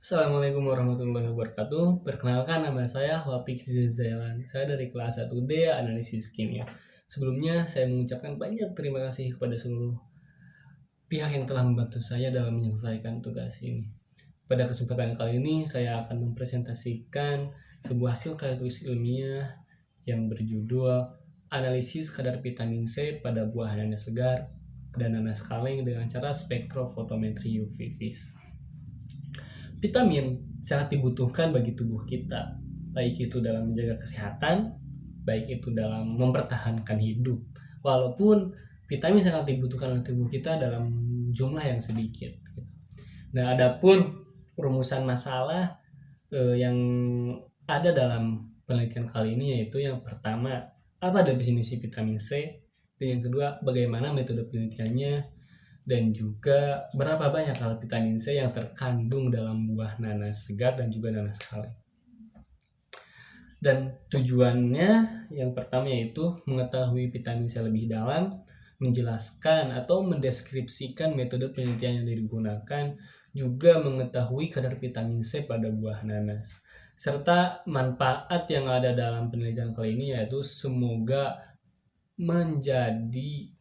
Assalamualaikum warahmatullahi wabarakatuh. Perkenalkan, nama saya Wapik Zailan. Saya dari kelas 1D Analisis Kimia. Sebelumnya saya mengucapkan banyak terima kasih kepada seluruh pihak yang telah membantu saya dalam menyelesaikan tugas ini. Pada kesempatan kali ini saya akan mempresentasikan sebuah hasil karya tulis ilmiah yang berjudul Analisis kadar vitamin C pada buah nanas segar dan nanas kaleng dengan cara spektrofotometri UV vis. Vitamin sangat dibutuhkan bagi tubuh kita, baik itu dalam menjaga kesehatan, baik itu dalam mempertahankan hidup. Walaupun vitamin sangat dibutuhkan oleh tubuh kita dalam jumlah yang sedikit. Nah, adapun perumusan masalah yang ada dalam penelitian kali ini yaitu yang pertama, apa definisi vitamin C? Dan yang kedua, bagaimana metode penelitiannya? Dan juga berapa banyak kal vitamin C yang terkandung dalam buah nanas segar dan juga nanas kaleng. Dan tujuannya yang pertama yaitu mengetahui vitamin C lebih dalam, menjelaskan atau mendeskripsikan metode penelitian yang digunakan, juga mengetahui kadar vitamin C pada buah nanas. Serta manfaat yang ada dalam penelitian kali ini yaitu semoga menjadi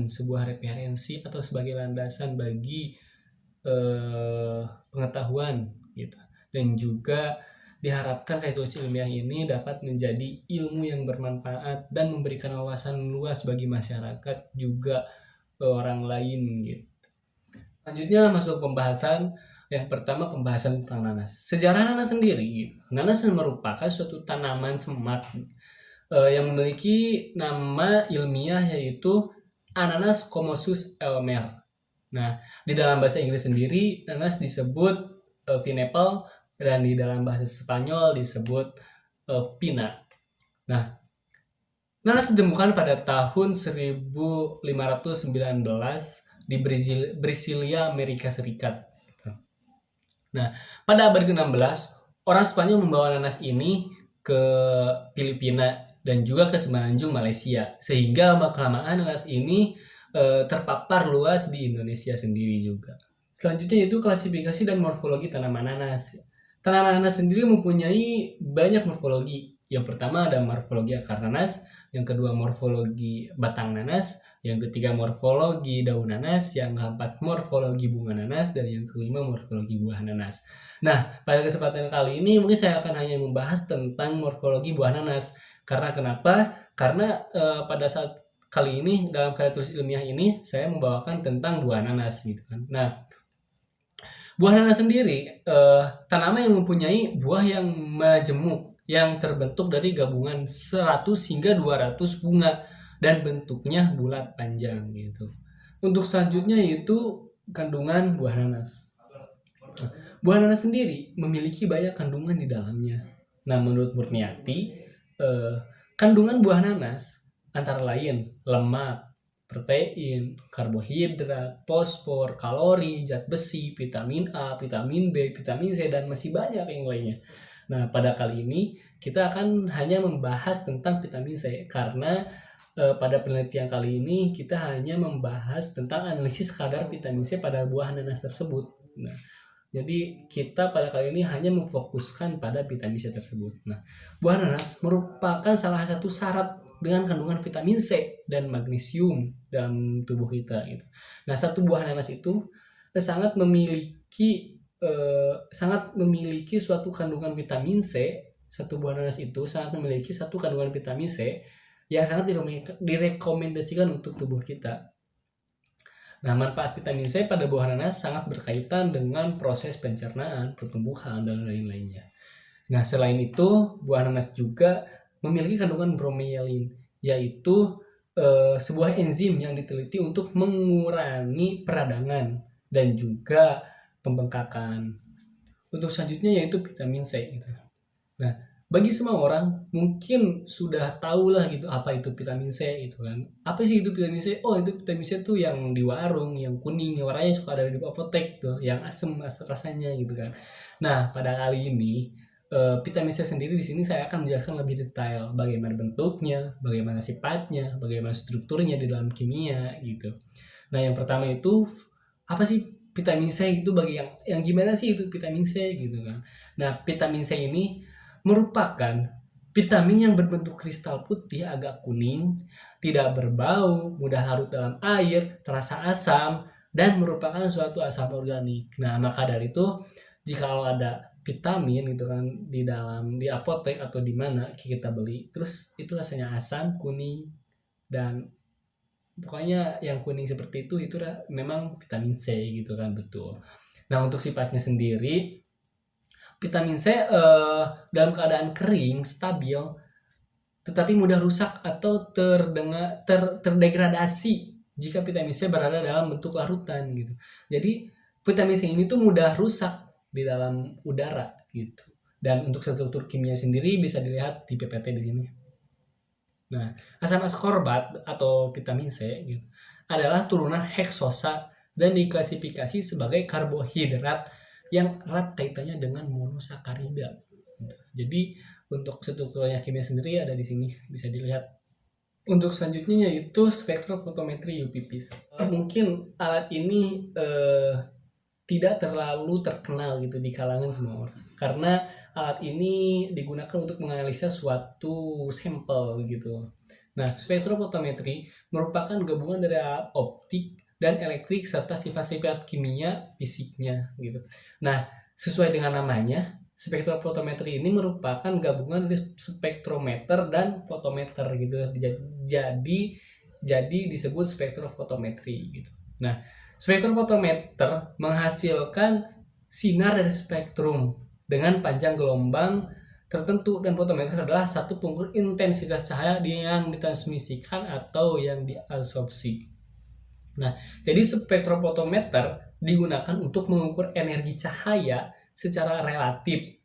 sebuah referensi atau sebagai landasan bagi pengetahuan gitu, dan juga diharapkan karya tulis ilmiah ini dapat menjadi ilmu yang bermanfaat dan memberikan wawasan luas bagi masyarakat juga orang lain gitu. Selanjutnya masuk pembahasan. Yang pertama, pembahasan tentang nanas. Sejarah nanas sendiri gitu. Nanas merupakan suatu tanaman semak yang memiliki nama ilmiah yaitu Ananas Comossus elmer. Nah, di dalam bahasa Inggris sendiri, nanas disebut pineapple, dan di dalam bahasa Spanyol disebut pina. Nah, nanas ditemukan pada tahun 1519 di Brasilia, Amerika Serikat. Nah, pada abad ke-16, orang Spanyol membawa nanas ini ke Filipina dan juga ke Semenanjung Malaysia, sehingga lama-kelamaan nanas ini terpapar luas di Indonesia sendiri juga. Selanjutnya itu klasifikasi dan morfologi tanaman nanas. Tanaman nanas sendiri mempunyai banyak morfologi. Yang pertama ada morfologi akar nanas, yang kedua morfologi batang nanas, yang ketiga morfologi daun nanas, yang keempat morfologi bunga nanas, dan yang kelima morfologi buah nanas. Nah, pada kesempatan kali ini mungkin saya akan hanya membahas tentang morfologi buah nanas. Karena kenapa? Karena pada saat kali ini dalam karya tulis ilmiah ini saya membawakan tentang buah nanas gitu kan. Nah, buah nanas sendiri tanaman yang mempunyai buah yang majemuk yang terbentuk dari gabungan 100 hingga 200 bunga dan bentuknya bulat panjang gitu. Untuk selanjutnya yaitu kandungan buah nanas. Buah nanas sendiri memiliki banyak kandungan di dalamnya. Nah, menurut Murniati, kandungan buah nanas antara lain lemak, protein, karbohidrat, fosfor, kalori, zat besi, vitamin A, vitamin B, vitamin C, dan masih banyak yang lainnya. Nah, pada kali ini kita akan hanya membahas tentang vitamin C karena pada penelitian kali ini kita hanya membahas tentang analisis kadar vitamin C pada buah nanas tersebut. Nah, jadi kita pada kali ini hanya memfokuskan pada vitamin C tersebut. Nah, buah nanas merupakan salah satu syarat dengan kandungan vitamin C dan magnesium dalam tubuh kita gitu. Nah, satu buah nanas itu sangat memiliki suatu kandungan vitamin C. Satu buah nanas itu sangat memiliki satu kandungan vitamin C yang sangat direkomendasikan untuk tubuh kita. Nah, manfaat vitamin C pada buah nanas sangat berkaitan dengan proses pencernaan, pertumbuhan, dan lain-lainnya. Nah, selain itu, buah nanas juga memiliki kandungan bromelain, yaitu sebuah enzim yang diteliti untuk mengurangi peradangan dan juga pembengkakan. Untuk selanjutnya yaitu vitamin C. Nah, bagi semua orang mungkin sudah tahu lah gitu apa itu vitamin C itu kan. Apa sih itu vitamin C? Oh, itu vitamin C tuh yang di warung, yang kuning, yang warnanya suka ada di apotek tuh, yang asam rasanya gitu kan. Nah, pada kali ini vitamin C sendiri di sini saya akan menjelaskan lebih detail bagaimana bentuknya, bagaimana sifatnya, bagaimana strukturnya di dalam kimia gitu. Nah, yang pertama itu apa sih vitamin C itu bagi yang gimana sih itu vitamin C gitu kan. Nah, vitamin C ini merupakan vitamin yang berbentuk kristal putih agak kuning, tidak berbau, mudah larut dalam air, terasa asam, dan merupakan suatu asam organik. Nah, maka dari itu jika ada vitamin gitu kan di apotek atau di mana kita beli, terus itu rasanya asam, kuning, dan pokoknya yang kuning seperti itu memang vitamin C gitu kan, betul. Nah, untuk sifatnya sendiri vitamin C dalam keadaan kering stabil tetapi mudah rusak atau terdegradasi jika vitamin C berada dalam bentuk larutan gitu. Jadi vitamin C ini tuh mudah rusak di dalam udara gitu. Dan untuk struktur kimia sendiri bisa dilihat di PPT di sini. Nah, asam ascorbat atau vitamin C gitu, adalah turunan heksosa dan diklasifikasi sebagai karbohidrat yang erat kaitannya dengan monosakarida. Jadi untuk strukturnya kimia sendiri ada di sini bisa dilihat. Untuk selanjutnya yaitu spektrofotometri UV-Vis. Mungkin alat ini tidak terlalu terkenal gitu di kalangan semua orang karena alat ini digunakan untuk menganalisa suatu sampel gitu. Nah, spektrofotometri merupakan gabungan dari alat optik dan elektrik serta sifat-sifat kimia fisiknya gitu. Nah, sesuai dengan namanya, spektrofotometri ini merupakan gabungan dari spektrometer dan fotometer gitu. Jadi disebut spektrofotometri gitu. Nah, spektrofotometer menghasilkan sinar dari spektrum dengan panjang gelombang tertentu dan fotometer adalah satu pengukur intensitas cahaya yang ditransmisikan atau yang diabsorpsi. Nah, jadi spektrofotometer digunakan untuk mengukur energi cahaya secara relatif.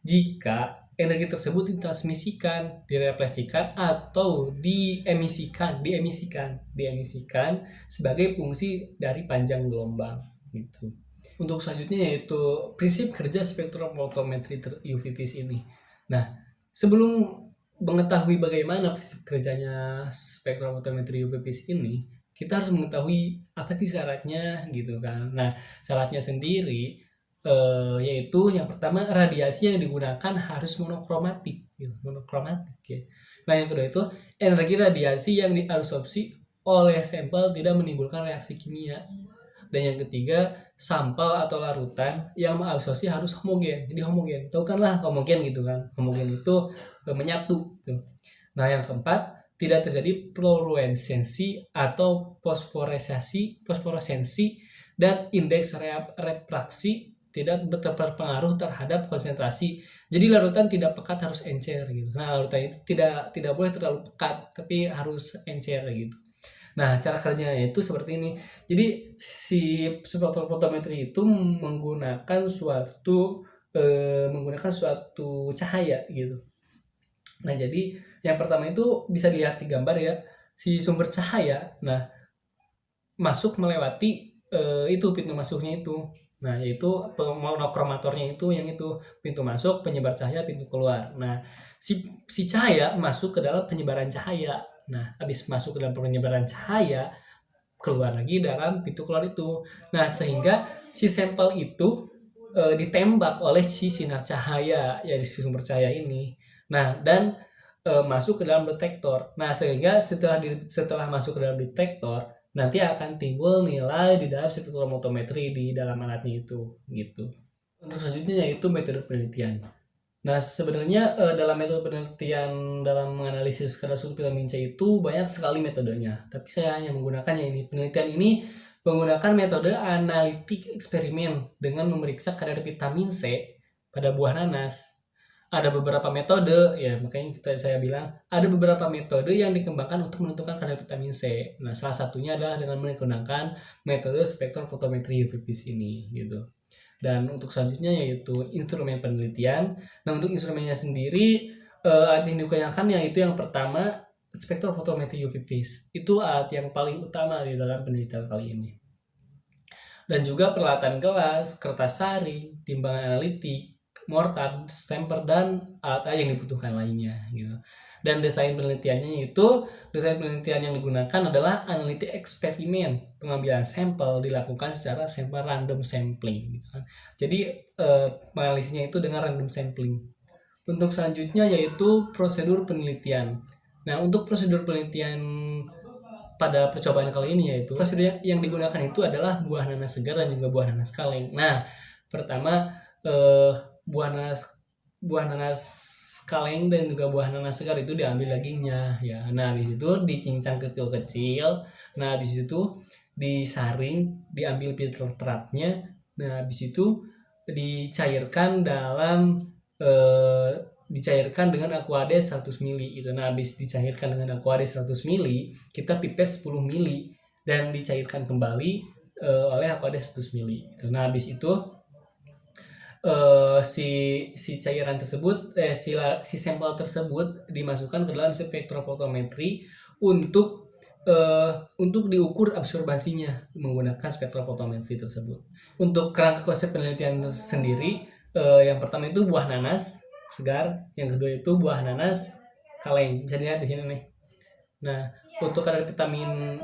Jika energi tersebut ditransmisikan, direfleksikan, atau diemisikan sebagai fungsi dari panjang gelombang gitu. Untuk selanjutnya yaitu prinsip kerja spektrofotometri UV-Vis ini. Nah, sebelum mengetahui bagaimana prinsip kerjanya spektrofotometri UV-Vis ini, kita harus mengetahui apa sih syaratnya gitu kan. Nah, syaratnya sendiri yaitu yang pertama radiasi yang digunakan harus monokromatik gitu, ya. Nah, yang kedua itu energi radiasi yang diabsorpsi oleh sampel tidak menimbulkan reaksi kimia. Dan yang ketiga, sampel atau larutan yang mengabsorpsi harus homogen. Jadi homogen, tahu kan lah homogen gitu kan. Homogen itu menyatu gitu. Nah, yang keempat, tidak terjadi fluoresensi atau fosforesensi dan indeks refraksi tidak berpengaruh terhadap konsentrasi. Jadi larutan tidak pekat, harus encer gitu. Nah, larutan itu tidak boleh terlalu pekat, tapi harus encer gitu. Nah, cara kerjanya itu seperti ini. Jadi si spektrofotometri itu menggunakan suatu cahaya gitu. Nah, jadi yang pertama itu bisa dilihat di gambar ya, si sumber cahaya. Nah, masuk melewati itu pintu masuknya itu. Nah, yaitu monokromatornya itu yang itu pintu masuk, penyebar cahaya, pintu keluar. Nah, si cahaya masuk ke dalam penyebaran cahaya. Nah, habis masuk ke dalam penyebaran cahaya, keluar lagi dalam pintu keluar itu. Nah, sehingga si sampel itu ditembak oleh si sinar cahaya, ya si sumber cahaya ini. Nah, dan masuk ke dalam detektor. Nah, sehingga setelah masuk ke dalam detektor, nanti akan timbul nilai di dalam spektrofotometri di dalam alatnya itu gitu. Untuk selanjutnya yaitu metode penelitian. Nah, sebenarnya dalam metode penelitian dalam menganalisis kadar struktur vitamin C itu banyak sekali metodenya. Tapi saya hanya menggunakan yang ini. Penelitian ini menggunakan metode analitik eksperimen dengan memeriksa kadar vitamin C pada buah nanas. Ada beberapa metode, ya makanya saya bilang ada beberapa metode yang dikembangkan untuk menentukan kadar vitamin C. Nah, salah satunya adalah dengan menggunakan metode spektrofotometri UV-Vis ini gitu. Dan untuk selanjutnya yaitu instrumen penelitian. Nah, untuk instrumennya sendiri alat yang digunakan yaitu yang pertama spektrofotometri UV-Vis. Itu alat yang paling utama di dalam penelitian kali ini. Dan juga peralatan gelas, kertas saring, timbangan analitik, mortar, stamper, dan alat yang dibutuhkan lainnya gitu. Dan desain penelitian yang digunakan adalah analitik eksperimen, pengambilan sampel dilakukan secara sampel random sampling gitu kan. Jadi analisisnya itu dengan random sampling. Untuk selanjutnya yaitu prosedur penelitian. Nah, untuk prosedur penelitian pada percobaan kali ini yaitu prosedur yang digunakan itu adalah buah nanas segar dan juga buah nanas kaleng. Nah, pertama buah nanas kaleng dan juga buah nanas segar itu diambil dagingnya ya. Nah, habis itu dicincang kecil-kecil. Nah, habis itu disaring, diambil filtratnya. Nah, habis itu dicairkan dicairkan dengan Aquades 100 ml itu. Nah, habis dicairkan dengan Aquades 100 ml, kita pipet 10 ml dan dicairkan kembali oleh Aquades 100 ml. Gitu. Nah, habis itu si cairan tersebut si sampel tersebut dimasukkan ke dalam spektrofotometri untuk diukur absorbansinya menggunakan spektrofotometri tersebut. Untuk kerangka konsep penelitian sendiri, yang pertama itu buah nanas segar, yang kedua itu buah nanas kaleng. Bisa dilihat di sini nih. Nah, untuk kadar vitamin,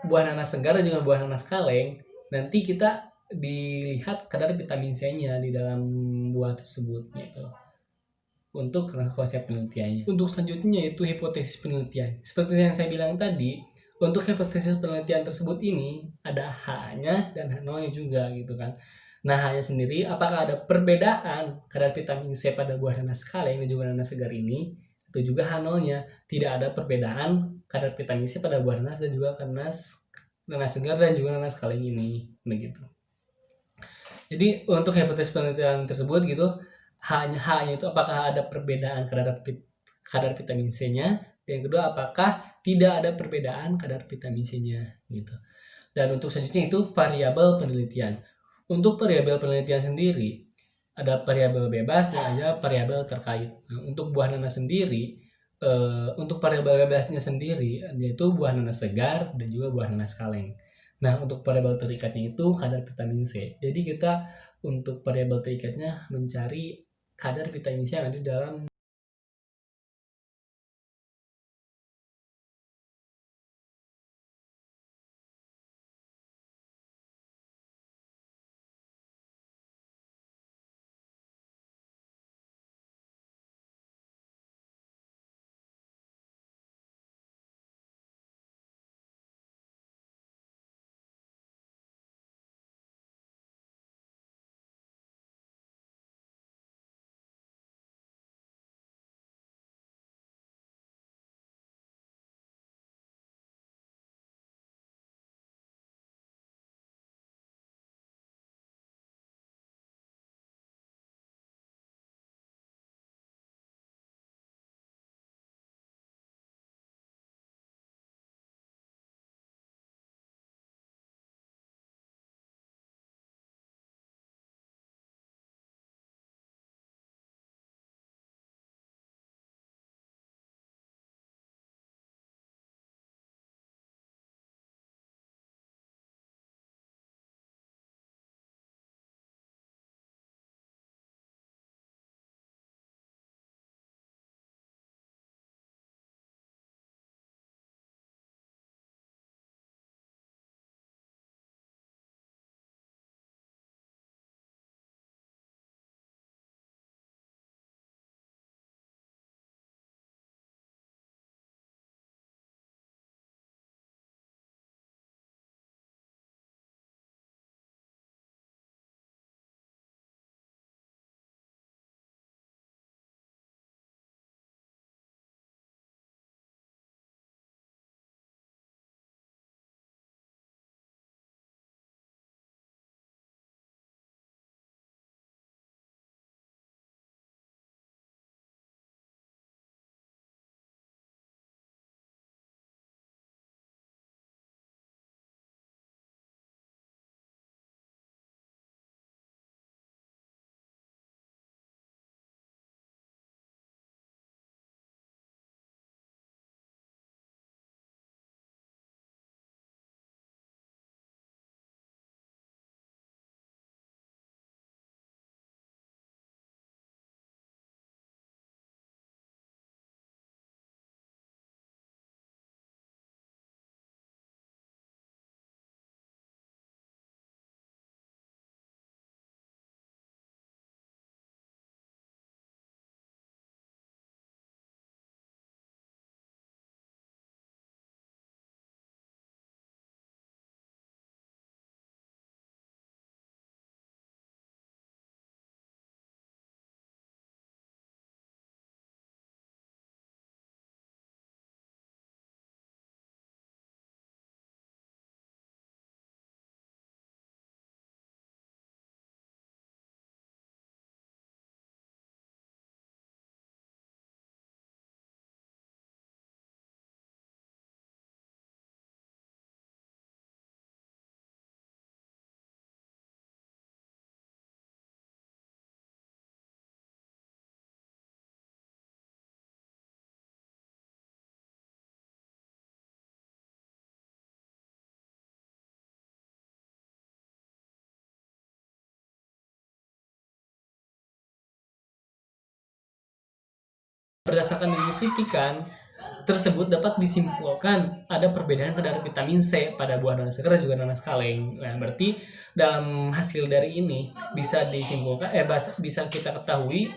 buah nanas segar dan juga buah nanas kaleng, nanti kita dilihat kadar vitamin C-nya di dalam buah tersebut gitu. Untuk konsep penelitiannya. Untuk selanjutnya yaitu hipotesis penelitian. Seperti yang saya bilang tadi, untuk hipotesis penelitian tersebut ini ada H-nya dan H0-nya juga gitu kan. Nah, H-nya sendiri apakah ada perbedaan kadar vitamin C pada buah nanas kaleng dan juga nanas segar ini? Itu juga H0-nya. Tidak ada perbedaan kadar vitamin C pada buah nanas dan juga nanas segar dan juga nanas kaleng ini. Begitu. Jadi untuk hipotesis penelitian tersebut gitu, hanya itu apakah ada perbedaan kadar vitamin C-nya, yang kedua apakah tidak ada perbedaan kadar vitamin C-nya gitu. Dan untuk selanjutnya itu variabel penelitian. Untuk variabel penelitian sendiri ada variabel bebas dan ada variabel terkait. Nah, untuk buah nanas sendiri, untuk variabel bebasnya sendiri yaitu buah nanas segar dan juga buah nanas kaleng. Nah, untuk variabel terikatnya itu kadar vitamin C. Jadi kita untuk variabel terikatnya mencari kadar vitamin C yang ada di dalam Berdasarkan signifikan tersebut dapat disimpulkan ada perbedaan kadar vitamin C pada buah nanas segar dan juga nanas kaleng. Nah, berarti dalam hasil dari ini bisa disimpulkan bisa kita ketahui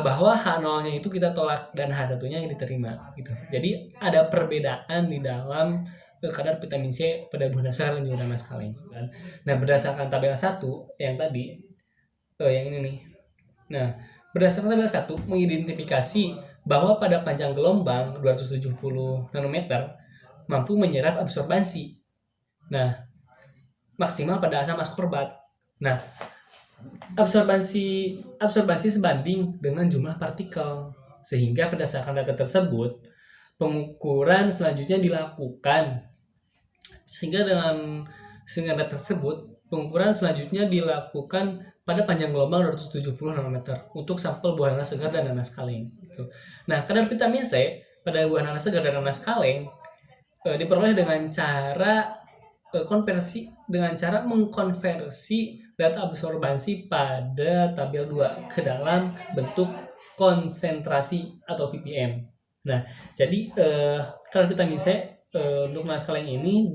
bahwa H0-nya itu kita tolak dan H1-nya yang diterima gitu. Jadi ada perbedaan di dalam kadar vitamin C pada buah nanas segar dan juga nanas kaleng kan. Nah, berdasarkan tabel 1 yang tadi yang ini nih. Nah, berdasarkan tabel 1 mengidentifikasi bahwa pada panjang gelombang 270 nanometer mampu menyerap absorbansi. Nah, maksimal pada asam askorbat. Nah, absorbansi sebanding dengan jumlah partikel. Sehingga berdasarkan data tersebut, pengukuran selanjutnya dilakukan. Sehingga data tersebut, pengukuran selanjutnya dilakukan pada panjang gelombang 270 nanometer untuk sampel buah nanas segar dan nanas kaleng. Gitu. Nah, kadar vitamin C pada buah nanas segar dan nanas kaleng diperoleh dengan cara mengkonversi data absorbansi pada tabel 2 ke dalam bentuk konsentrasi atau ppm. Nah, jadi kadar vitamin C untuk nanas kaleng ini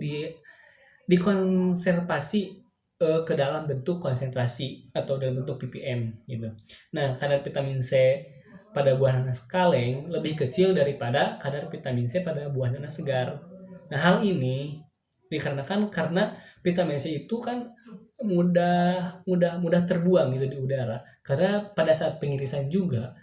dikonservasi ke dalam bentuk konsentrasi atau dalam bentuk ppm gitu. Nah, kadar vitamin C pada buah nanas kaleng lebih kecil daripada kadar vitamin C pada buah nanas segar. Nah, hal ini dikarenakan karena vitamin C itu kan mudah terbuang gitu di udara. Karena pada saat pengirisan juga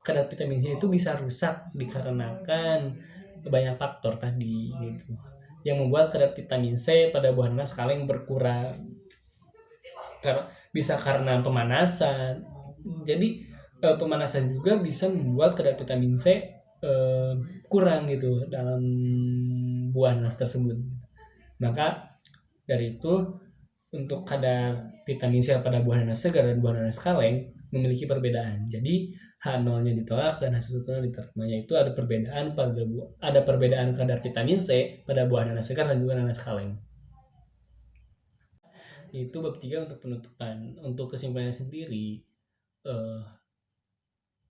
kadar vitamin C itu bisa rusak dikarenakan banyak faktor tadi gitu yang membuat kadar vitamin C pada buah nanas kaleng berkurang. Bisa karena pemanasan. Jadi pemanasan juga bisa membuat kadar vitamin C kurang gitu dalam buah nanas tersebut. Maka dari itu untuk kadar vitamin C pada buah nanas segar dan buah nanas kaleng memiliki perbedaan. Jadi H0-nya ditolak dan H1-nya diterima, yaitu ada perbedaan kadar vitamin C pada buah nanas segar dan juga nanas kaleng. Itu bab 3 untuk penutupan. Untuk kesimpulannya sendiri,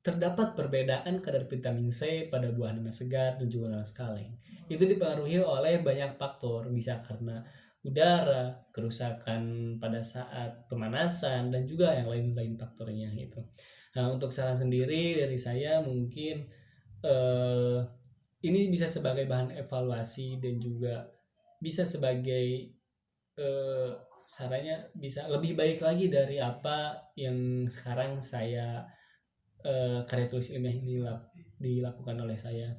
terdapat perbedaan kadar vitamin C pada buah nanas segar dan juga nanas kaleng. Itu dipengaruhi oleh banyak faktor, bisa karena udara, kerusakan pada saat pemanasan, dan juga yang lain-lain faktornya gitu. Nah, untuk saran sendiri dari saya mungkin ini bisa sebagai bahan evaluasi dan juga bisa sebagai sarannya bisa lebih baik lagi dari apa yang sekarang saya karya tulis ilmiah ini dilakukan oleh saya.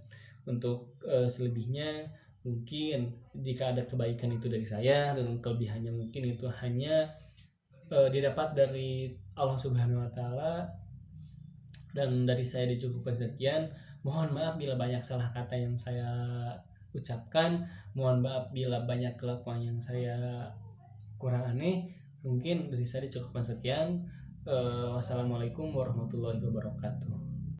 Untuk selebihnya mungkin jika ada kebaikan itu dari saya dan kelebihannya mungkin itu hanya didapat dari Allah Subhanahu wa taala, dan dari saya dicukupkan sekian. Mohon maaf bila banyak salah kata yang saya ucapkan, mohon maaf bila banyak kelakuan yang saya kurang aneh. Mungkin dari saya dicukupkan sekian. Wassalamualaikum warahmatullahi wabarakatuh.